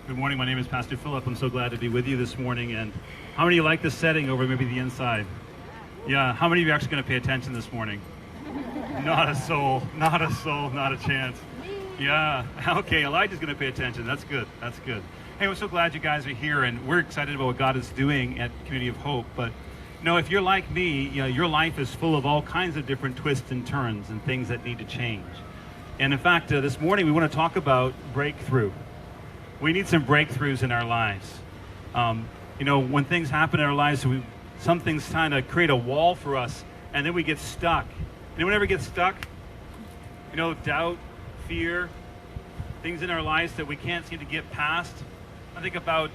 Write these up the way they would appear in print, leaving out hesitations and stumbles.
Good morning. My name is Pastor Philip. I'm so glad to be with you this morning. And how many of you like the setting over maybe the inside? Yeah. How many of you are actually going to pay attention this morning? Not a soul. Not a soul. Not a chance. Yeah. Okay. Elijah's going to pay attention. That's good. That's good. Hey, we're so glad you guys are here, and we're excited about what God is doing at Community of Hope. But if you're like me, your life is full of all kinds of different twists and turns and things that need to change. And in fact, this morning we want to talk about breakthrough. We need some breakthroughs in our lives. When things happen in our lives, some things kind of create a wall for us, and then we get stuck. Anyone ever get stuck? Doubt, fear, things in our lives that we can't seem to get past. I think about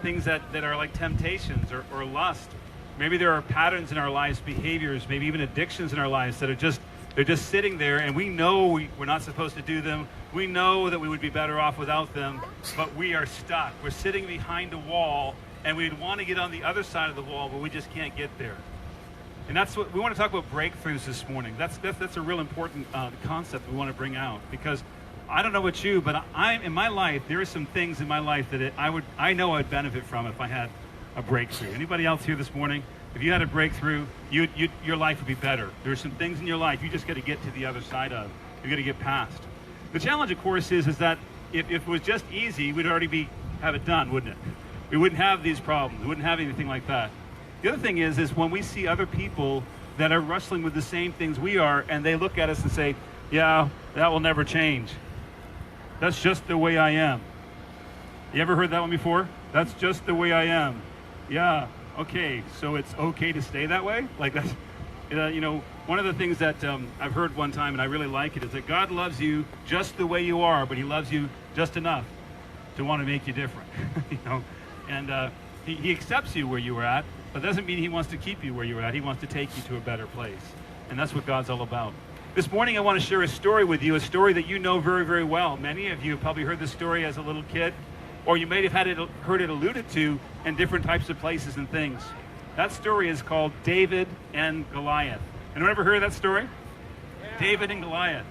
things that are like temptations or lust. Maybe there are patterns in our lives, behaviors, maybe even addictions in our lives that are they're just sitting there, and we know we're not supposed to do them. We know that we would be better off without them, but we are stuck. We're sitting behind a wall, and we'd want to get on the other side of the wall, but we just can't get there. And that's what we want to talk about, breakthroughs this morning. That's a real important concept we want to bring out, because I don't know about you, but in my life, there are some things in my life that I know I'd benefit from if I had a breakthrough. Anybody else here this morning? If you had a breakthrough, your life would be better. There are some things in your life you just got to get to the other side of. You got to get past. The challenge, of course, is that if it was just easy, we'd already have it done, wouldn't it? We wouldn't have these problems. We wouldn't have anything like that. The other thing is when we see other people that are wrestling with the same things we are, and they look at us and say, "Yeah, that will never change. That's just the way I am." You ever heard that one before? That's just the way I am. Yeah. Okay, so it's okay to stay that way? Like that's, one of the things that I've heard one time, and I really like it, is that God loves you just the way you are, but he loves you just enough to want to make you different, And he accepts you where you were at, but doesn't mean he wants to keep you where you're at. He wants to take you to a better place. And that's what God's all about. This morning I want to share a story with you, a story that you know very, very well. Many of you have probably heard this story as a little kid, or you may have heard it alluded to in different types of places and things. That story is called David and Goliath. Anyone ever heard of that story? Yeah. David and Goliath.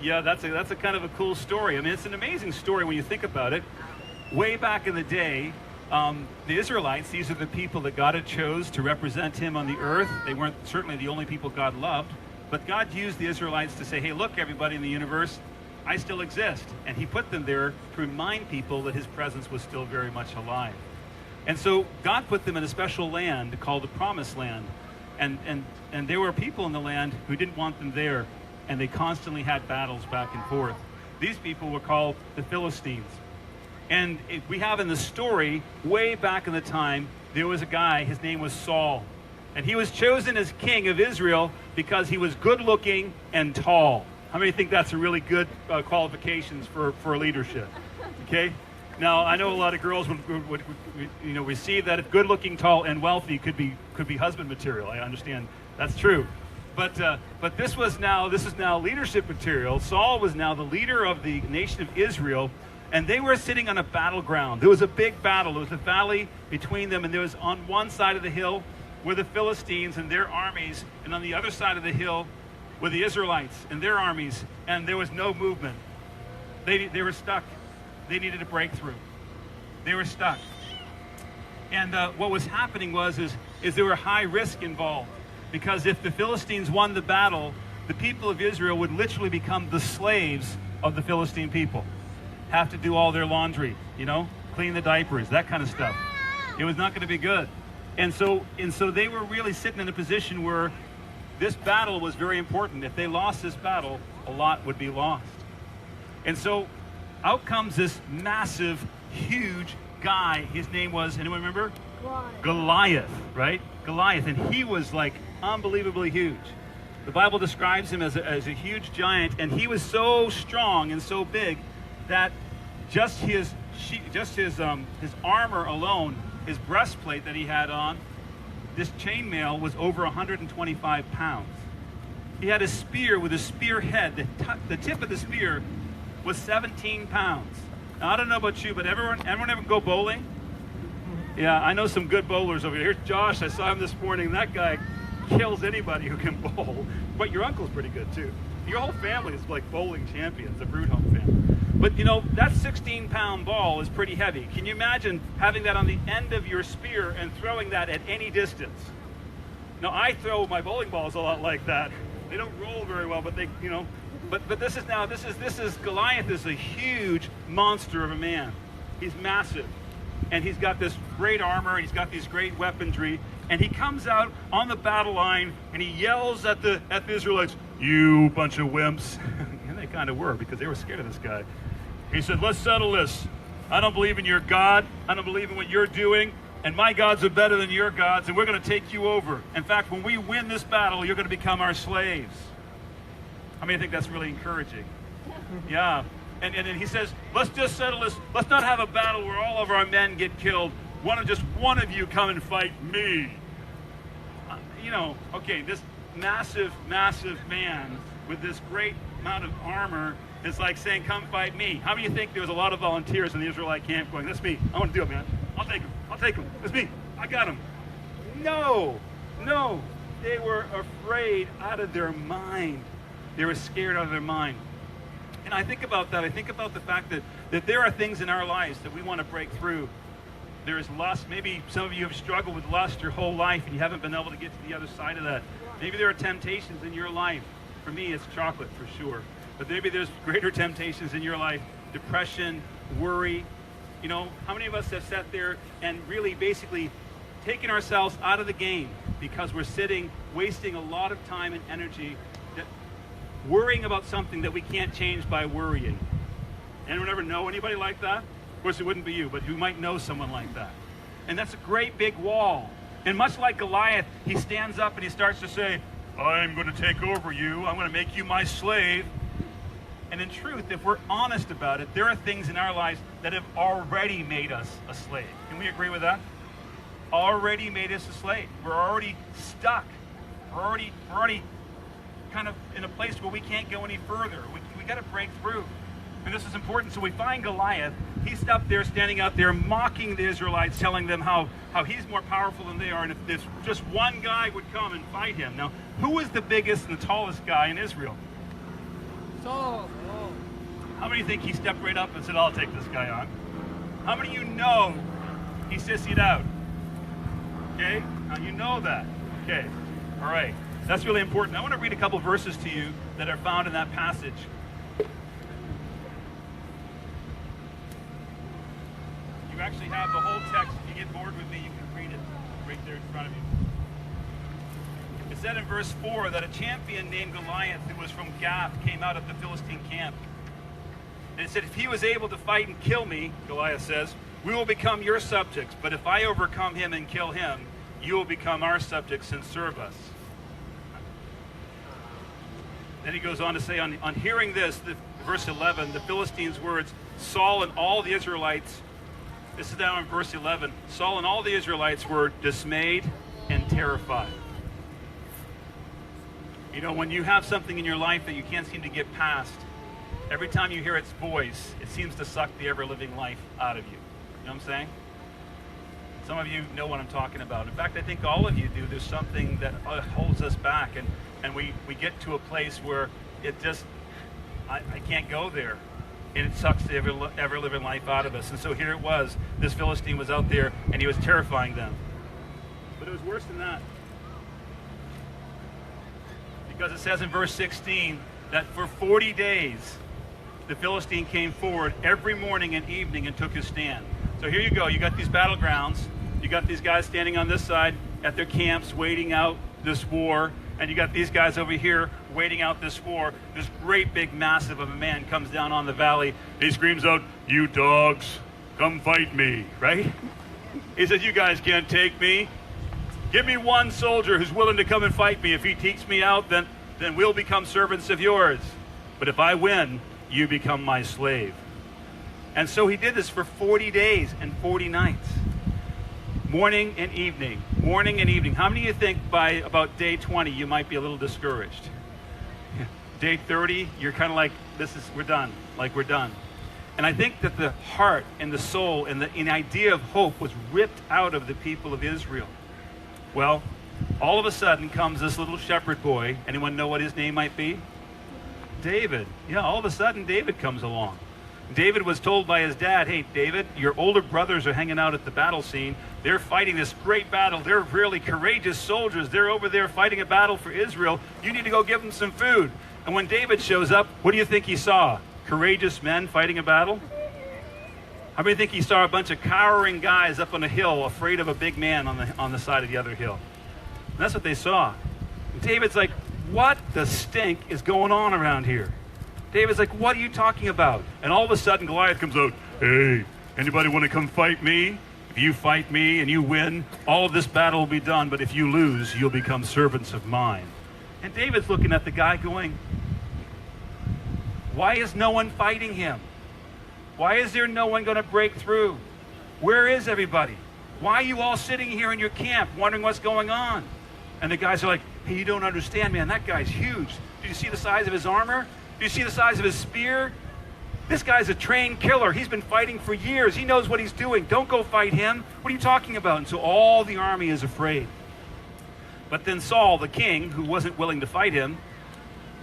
Yeah, that's a kind of a cool story. I mean, it's an amazing story when you think about it. Way back in the day, the Israelites, these are the people that God had chose to represent him on the earth. They weren't certainly the only people God loved, but God used the Israelites to say, "Hey, look, everybody in the universe, I still exist." And he put them there to remind people that his presence was still very much alive. And so God put them in a special land called the Promised Land. And there were people in the land who didn't want them there, and they constantly had battles back and forth. These people were called the Philistines. And we have in the story, way back in the time, there was a guy, his name was Saul. And he was chosen as king of Israel because he was good looking and tall. How many think that's a really good qualifications for leadership? Okay. Now I know a lot of girls would receive that if good-looking, tall, and wealthy could be husband material. I understand that's true, but this is now leadership material. Saul was now the leader of the nation of Israel, and they were sitting on a battleground. There was a big battle. There was a valley between them, and there was on one side of the hill were the Philistines and their armies, and on the other side of the hill were the Israelites and their armies, and there was no movement. They were stuck. They needed a breakthrough. They were stuck. And what was happening is there were high risk involved, because if the Philistines won the battle, the people of Israel would literally become the slaves of the Philistine people. Have to do all their laundry, clean the diapers, that kind of stuff. It was not going to be good. And so they were really sitting in a position where this battle was very important. If they lost this battle, a lot would be lost. And so out comes this massive, huge guy. His name was, anyone remember? Goliath, right? Goliath. And he was like unbelievably huge. The Bible describes him as a huge giant, and he was so strong and so big that just his armor alone, his breastplate that he had on, this chainmail was over 125 pounds. He had a spear with a spear head. The tip of the spear was 17 pounds. Now, I don't know about you, but everyone ever go bowling? Yeah, I know some good bowlers over here. Here's Josh. I saw him this morning. That guy kills anybody who can bowl. But your uncle's pretty good, too. Your whole family is like bowling champions, the Broodhome family. But you know, that 16-pound ball is pretty heavy. Can you imagine having that on the end of your spear and throwing that at any distance? Now, I throw my bowling balls a lot like that. They don't roll very well, but they, you know, but this is Goliath is a huge monster of a man. He's massive, and he's got this great armor, and he's got these great weaponry, and he comes out on the battle line and he yells at the Israelites, "You bunch of wimps!" And they kind of were, because they were scared of this guy. He said, "Let's settle this. I don't believe in your God. I don't believe in what you're doing. And my gods are better than your gods, and we're going to take you over. In fact, when we win this battle, you're going to become our slaves." I mean, I think that's really encouraging. Yeah. And he says, "Let's just settle this. Let's not have a battle where all of our men get killed. Just one of you come and fight me." You know, okay, this massive, massive man with this great amount of armor is like saying, "Come fight me." How many of you think there was a lot of volunteers in the Israelite camp going, "That's me. I want to do it, man. I'll take him. I'll take him. It's me. I got him"? No. They were afraid out of their mind. They were scared out of their mind. And I think about that. I think about the fact that there are things in our lives that we want to break through. There is lust. Maybe some of you have struggled with lust your whole life and you haven't been able to get to the other side of that. Maybe there are temptations in your life. For me, it's chocolate for sure. But maybe there's greater temptations in your life. Depression, worry. You know, how many of us have sat there and really basically taken ourselves out of the game because we're wasting a lot of time and energy worrying about something that we can't change by worrying? Anyone ever know anybody like that? Of course, it wouldn't be you, but you might know someone like that. And that's a great big wall. And much like Goliath, he stands up and he starts to say, "I'm going to take over you. I'm going to make you my slave." And in truth, if we're honest about it, there are things in our lives that have already made us a slave. Can we agree with that? Already made us a slave. We're already stuck. We're already kind of in a place where we can't go any further. We got to break through. And this is important. So we find Goliath. He's up there, standing out there, mocking the Israelites, telling them how he's more powerful than they are. And if just one guy would come and fight him. Now, who was the biggest and the tallest guy in Israel? Saul. How many think he stepped right up and said, "I'll take this guy on"? How many of you know he sissied out? Okay? Now you know that. Okay. All right. That's really important. I want to read a couple verses to you that are found in that passage. You actually have the whole text. If you get bored with me, you can read it right there in front of you. It said in verse 4 that a champion named Goliath, who was from Gath, came out of the Philistine camp. And it said, "If he was able to fight and kill me," Goliath says, "we will become your subjects. But if I overcome him and kill him, you will become our subjects and serve us." Then he goes on to say, on hearing this, verse 11, the Philistines' words, Saul and all the Israelites, this is now in verse 11, Saul and all the Israelites were dismayed and terrified. You know, when you have something in your life that you can't seem to get past, every time you hear its voice, it seems to suck the ever-living life out of you. You know what I'm saying? Some of you know what I'm talking about. In fact, I think all of you do. There's something that holds us back, and we get to a place where it just, I can't go there. And it sucks the ever-living life out of us. And so here it was. This Philistine was out there, and he was terrifying them. But it was worse than that. Because it says in verse 16 that for 40 days, the Philistine came forward every morning and evening and took his stand. So here you go. You got these battlegrounds. You got these guys standing on this side at their camps waiting out this war. And you got these guys over here waiting out this war. This great big massive of a man comes down on the valley. He screams out, "You dogs, come fight me," right? He says, "You guys can't take me. Give me one soldier who's willing to come and fight me. If he takes me out, then we'll become servants of yours. But if I win, you become my slave." And so he did this for 40 days and 40 nights. Morning and evening. Morning and evening. How many of you think by about day 20 you might be a little discouraged? Day 30, you're kind of like, we're done. Like, we're done. And I think that the heart and the soul and the idea of hope was ripped out of the people of Israel. Well, all of a sudden comes this little shepherd boy. Anyone know what his name might be? David. Yeah, all of a sudden David comes along. David was told by his dad, hey, David, your older brothers are hanging out at the battle scene. They're fighting this great battle. They're really courageous soldiers. They're over there fighting a battle for Israel. You need to go give them some food. And when David shows up, what do you think he saw? Courageous men fighting a battle? How many think he saw a bunch of cowering guys up on a hill afraid of a big man on the side of the other hill? And that's what they saw. And David's like, what the stink is going on around here? David's like, what are you talking about? And all of a sudden, Goliath comes out, hey, anybody want to come fight me? If you fight me and you win, all of this battle will be done, but if you lose, you'll become servants of mine. And David's looking at the guy going, why is no one fighting him? Why is there no one going to break through? Where is everybody? Why are you all sitting here in your camp wondering what's going on? And the guys are like, hey, you don't understand, man. That guy's huge. Do you see the size of his armor? Do you see the size of his spear? This guy's a trained killer. He's been fighting for years. He knows what he's doing. Don't go fight him. What are you talking about? And so all the army is afraid. But then Saul, the king, who wasn't willing to fight him,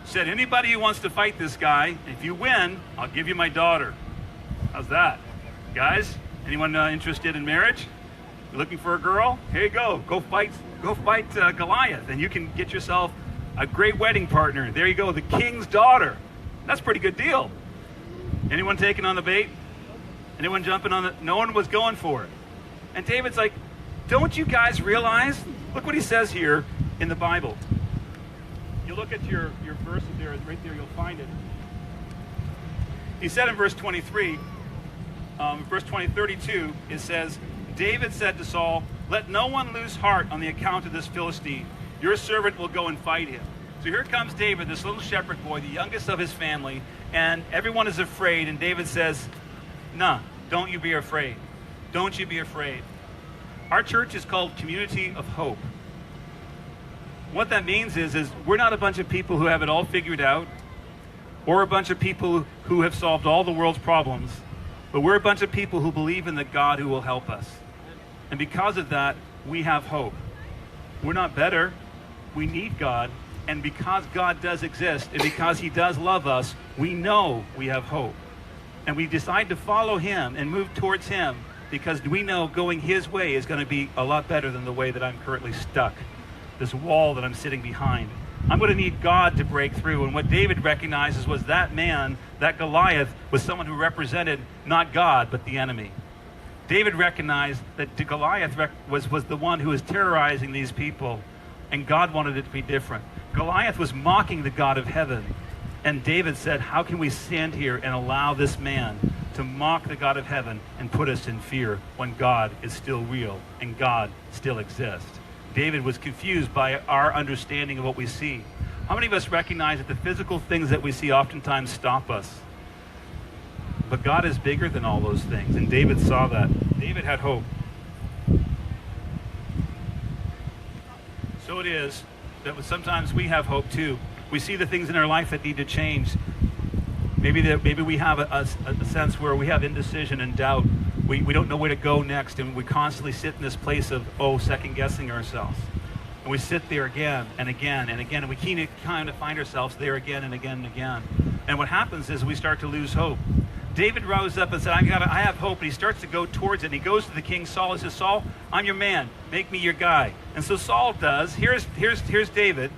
said, anybody who wants to fight this guy, if you win, I'll give you my daughter. How's that? Guys, anyone interested in marriage? You're looking for a girl? Here you go. Go fight Goliath, and you can get yourself a great wedding partner. There you go, the king's daughter. That's a pretty good deal. Anyone taking on the bait? Anyone jumping on it? No one was going for it. And David's like, don't you guys realize? Look what he says here in the Bible. You look at your verses there, right there, you'll find it. He said in verse 23, verse 32, it says, David said to Saul, let no one lose heart on the account of this Philistine. Your servant will go and fight him. So here comes David, this little shepherd boy, the youngest of his family, and everyone is afraid. And David says, nah, don't you be afraid. Don't you be afraid. Our church is called Community of Hope. What that means is we're not a bunch of people who have it all figured out, or a bunch of people who have solved all the world's problems, but we're a bunch of people who believe in the God who will help us. And because of that, we have hope. We're not better. We need God. And because God does exist, and because he does love us, we know we have hope. And we decide to follow him and move towards him because we know going his way is going to be a lot better than the way that I'm currently stuck, this wall that I'm sitting behind. I'm going to need God to break through. And what David recognizes was that man, that Goliath, was someone who represented not God, but the enemy. David recognized that Goliath was the one who was terrorizing these people, and God wanted it to be different. Goliath was mocking the God of heaven, and David said, how can we stand here and allow this man to mock the God of heaven and put us in fear when God is still real and God still exists? David was confused by our understanding of what we see. How many of us recognize that the physical things that we see oftentimes stop us? But God is bigger than all those things, and David saw that. David had hope. So it is that sometimes we have hope too. We see the things in our life that need to change. Maybe we have a sense where we have indecision and doubt. We don't know where to go next, and we constantly sit in this place of, second guessing ourselves. And we sit there again and again and again, and we kind of find ourselves there again and again and again. And what happens is we start to lose hope. David rose up and said, I have hope, and he starts to go towards it. And he goes to the king Saul and says, Saul, I'm your man. Make me your guy. And so Saul does. Here's David.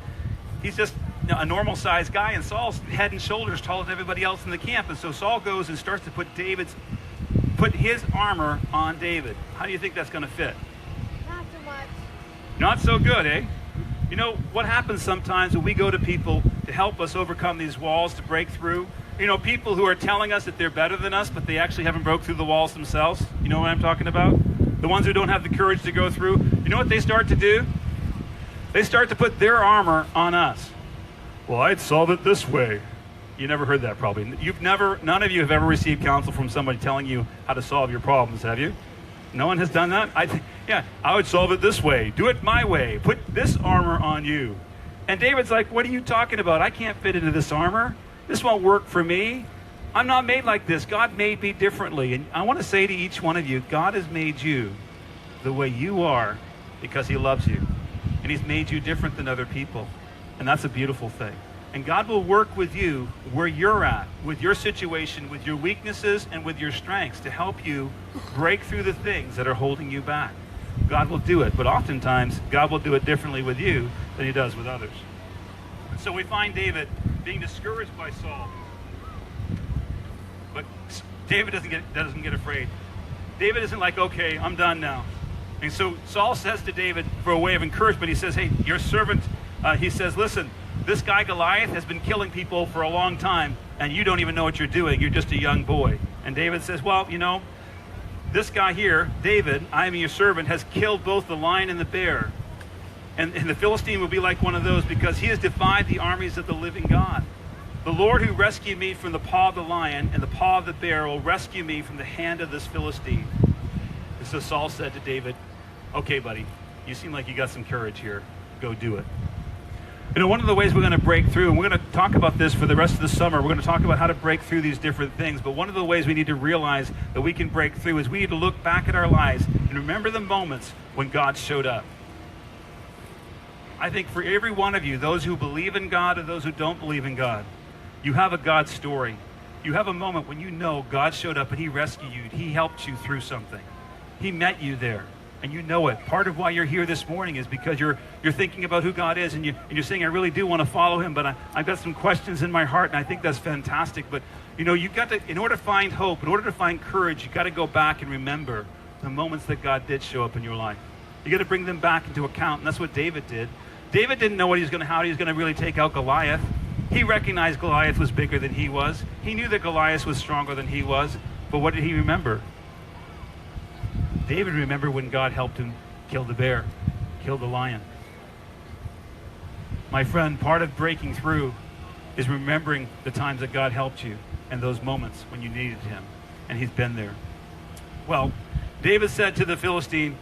He's just a normal-sized guy, and Saul's head and shoulders taller than everybody else in the camp. And so Saul goes and starts to put his armor on David. How do you think that's going to fit? Not so much. Not so good, eh? You know, what happens sometimes when we go to people to help us overcome these walls, to break through? You know, people who are telling us that they're better than us, but they actually haven't broke through the walls themselves. You know what I'm talking about? The ones who don't have the courage to go through. You know what they start to do? They start to put their armor on us. Well, I'd solve it this way. You never heard that probably. None of you have ever received counsel from somebody telling you how to solve your problems, have you? No one has done that? I would solve it this way. Do it my way. Put this armor on you. And David's like, what are you talking about? I can't fit into this armor. This won't work for me. I'm not made like this. God made me differently. And I want to say to each one of you, God has made you the way you are because he loves you. And he's made you different than other people. And that's a beautiful thing. And God will work with you where you're at, with your situation, with your weaknesses, and with your strengths to help you break through the things that are holding you back. God will do it, but oftentimes God will do it differently with you than he does with others. So we find David being discouraged by Saul. But David doesn't get afraid. David isn't like, okay, I'm done now. And so Saul says to David, for a way of encouragement, he says, hey, your servant, he says, listen, this guy Goliath has been killing people for a long time, and you don't even know what you're doing. You're just a young boy. And David says, well, you know, this guy here, David, I am your servant, has killed both the lion and the bear. And the Philistine will be like one of those because he has defied the armies of the living God. The Lord who rescued me from the paw of the lion and the paw of the bear will rescue me from the hand of this Philistine. And so Saul said to David, okay, buddy, you seem like you got some courage here. Go do it. You know, one of the ways we're going to break through, and we're going to talk about this for the rest of the summer, we're going to talk about how to break through these different things, but one of the ways we need to realize that we can break through is we need to look back at our lives and remember the moments when God showed up. I think for every one of you, those who believe in God and those who don't believe in God, you have a God story. You have a moment when you know God showed up and he rescued you. He helped you through something. He met you there. And you know it. Part of why you're here this morning is because you're thinking about who God is, and you're saying, I really do want to follow him, but I've got some questions in my heart, and I think that's fantastic. But you know, you've got to, in order to find hope, in order to find courage, you've got to go back and remember the moments that God did show up in your life. You got to bring them back into account, and that's what David did. David didn't know how he was going to really take out Goliath. He recognized Goliath was bigger than he was. He knew that Goliath was stronger than he was. But what did he remember? David remembered when God helped him kill the bear, kill the lion. My friend, part of breaking through is remembering the times that God helped you and those moments when you needed him, and he's been there. Well, David said to the Philistine,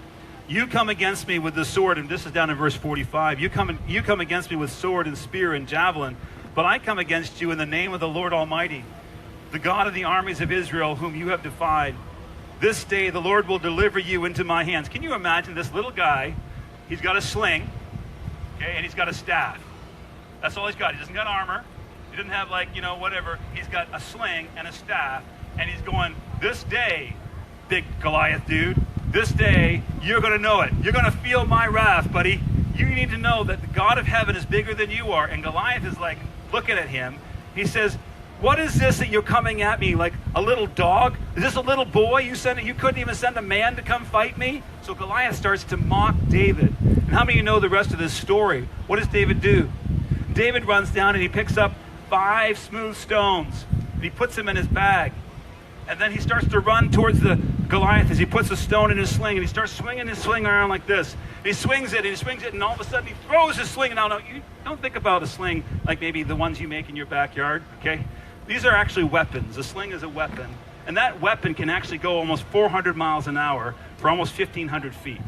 you come against me with the sword, and this is down in verse 45, you come against me with sword and spear and javelin, but I come against you in the name of the Lord Almighty, the God of the armies of Israel, whom you have defied. This day the Lord will deliver you into my hands. Can you imagine this little guy? He's got a sling, okay, and he's got a staff. That's all he's got. He doesn't got armor. He doesn't have, like, you know, whatever. He's got a sling and a staff, and he's going, this day, big Goliath dude, this day, you're going to know it. You're going to feel my wrath, buddy. You need to know that the God of heaven is bigger than you are. And Goliath is like looking at him. He says, what is this that you're coming at me like a little dog? Is this a little boy? You couldn't even send a man to come fight me? So Goliath starts to mock David. And how many of you know the rest of this story? What does David do? David runs down and he picks up 5 smooth stones. And he puts them in his bag. And then he starts to run towards the Goliath as he puts a stone in his sling. And he starts swinging his sling around like this. And he swings it, and all of a sudden he throws his sling. Now, you don't think about a sling like maybe the ones you make in your backyard, okay? These are actually weapons. A sling is a weapon. And that weapon can actually go almost 400 miles an hour for almost 1,500 feet.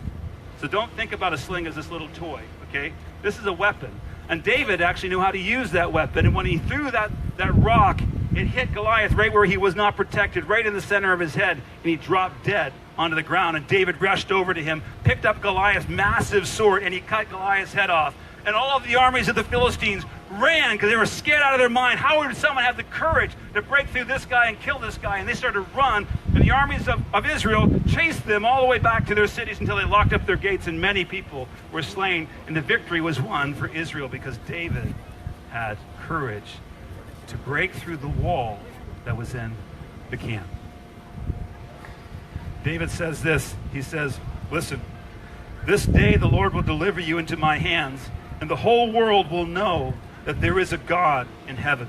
So don't think about a sling as this little toy, okay? This is a weapon. And David actually knew how to use that weapon. And when he threw that rock, it hit Goliath right where he was not protected, right in the center of his head. And he dropped dead onto the ground. And David rushed over to him, picked up Goliath's massive sword, and he cut Goliath's head off. And all of the armies of the Philistines ran because they were scared out of their mind. How would someone have the courage to break through this guy and kill this guy? And they started to run, and the armies of Israel chased them all the way back to their cities until they locked up their gates, and many people were slain. And the victory was won for Israel because David had courage to break through the wall that was in the camp. David says this. He says, listen, this day the Lord will deliver you into my hands, and the whole world will know that there is a God in heaven.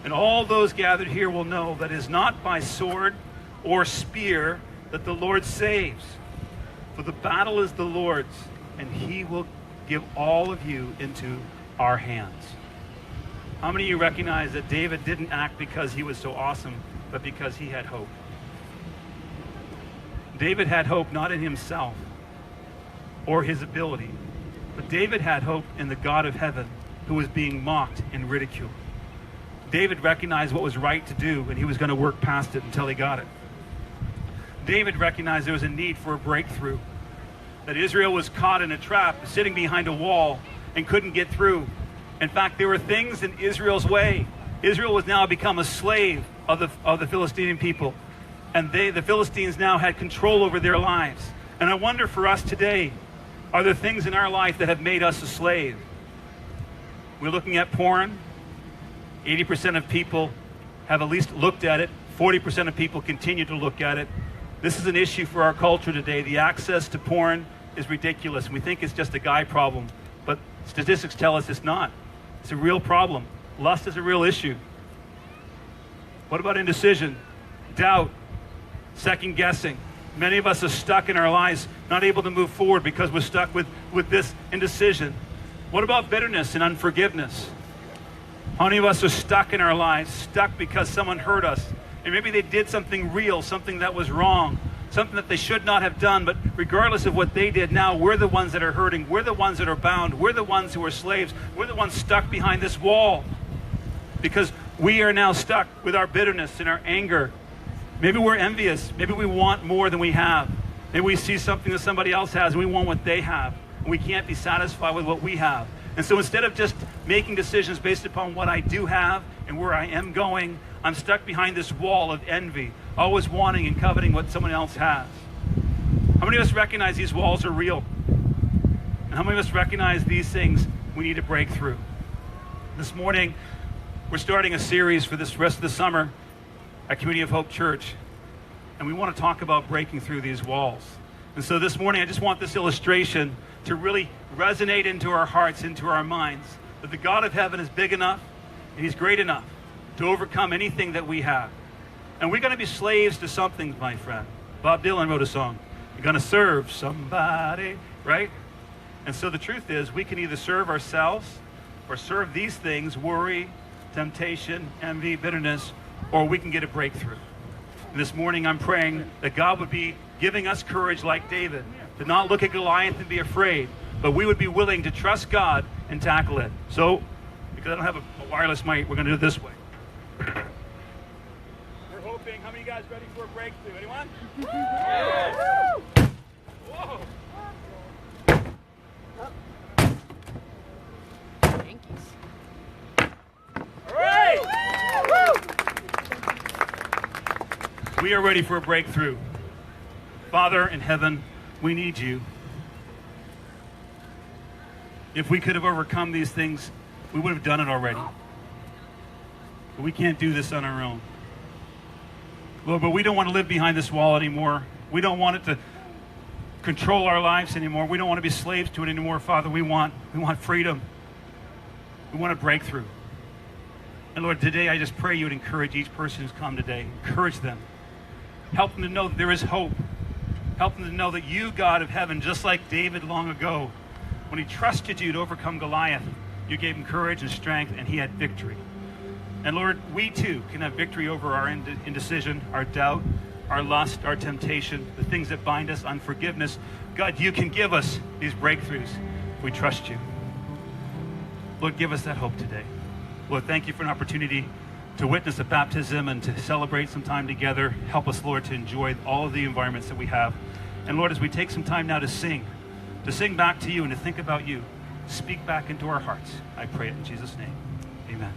And all those gathered here will know that it is not by sword or spear that the Lord saves. For the battle is the Lord's, and he will give all of you into our hands. How many of you recognize that David didn't act because he was so awesome, but because he had hope? David had hope not in himself or his ability, but David had hope in the God of heaven who was being mocked and ridiculed. David recognized what was right to do, and he was going to work past it until he got it. David recognized there was a need for a breakthrough, that Israel was caught in a trap, sitting behind a wall and couldn't get through. In fact, there were things in Israel's way. Israel was now become a slave of the Philistine people. And the Philistines now had control over their lives. And I wonder for us today, are there things in our life that have made us a slave? We're looking at porn. 80% of people have at least looked at it. 40% of people continue to look at it. This is an issue for our culture today. The access to porn is ridiculous. We think it's just a guy problem. But statistics tell us it's not. It's a real problem. Lust is a real issue. What about indecision, doubt, second guessing? Many of us are stuck in our lives, not able to move forward because we're stuck with this indecision. What about bitterness and unforgiveness? How many of us are stuck in our lives, stuck because someone hurt us? And maybe they did something real, something that was wrong, something that they should not have done, but regardless of what they did, now we're the ones that are hurting. We're the ones that are bound. We're the ones who are slaves. We're the ones stuck behind this wall because we are now stuck with our bitterness and our anger. Maybe we're envious. Maybe we want more than we have. Maybe we see something that somebody else has and we want what they have. And we can't be satisfied with what we have. And so instead of just making decisions based upon what I do have and where I am going, I'm stuck behind this wall of envy, always wanting and coveting what someone else has. How many of us recognize these walls are real? And how many of us recognize these things we need to break through? This morning, we're starting a series for this rest of the summer at Community of Hope Church. And we want to talk about breaking through these walls. And so this morning, I just want this illustration to really resonate into our hearts, into our minds, that the God of heaven is big enough and he's great enough to overcome anything that we have. And we're going to be slaves to something, my friend. Bob Dylan wrote a song. You're going to serve somebody, right? And so the truth is, we can either serve ourselves or serve these things, worry, temptation, envy, bitterness, or we can get a breakthrough. And this morning I'm praying that God would be giving us courage like David, to not look at Goliath and be afraid, but we would be willing to trust God and tackle it. So, because I don't have a wireless mic, we're going to do it this way. We're hoping, how many of you guys ready for a breakthrough? Anyone? Yeah. Whoa. Yankees. All right. We are ready for a breakthrough. Father in heaven, we need you. If we could have overcome these things, we would have done it already. But we can't do this on our own. Lord, but we don't want to live behind this wall anymore. We don't want it to control our lives anymore. We don't want to be slaves to it anymore, Father. We want freedom. We want a breakthrough. And Lord, today I just pray you would encourage each person who's come today. Encourage them. Help them to know that there is hope. Help them to know that you, God of heaven, just like David long ago, when he trusted you to overcome Goliath, you gave him courage and strength, and he had victory. And Lord, we too can have victory over our indecision, our doubt, our lust, our temptation, the things that bind us, unforgiveness. God, you can give us these breakthroughs if we trust you. Lord, give us that hope today. Lord, thank you for an opportunity to witness a baptism and to celebrate some time together. Help us, Lord, to enjoy all of the environments that we have. And Lord, as we take some time now to sing back to you and to think about you, speak back into our hearts. I pray it in Jesus' name. Amen.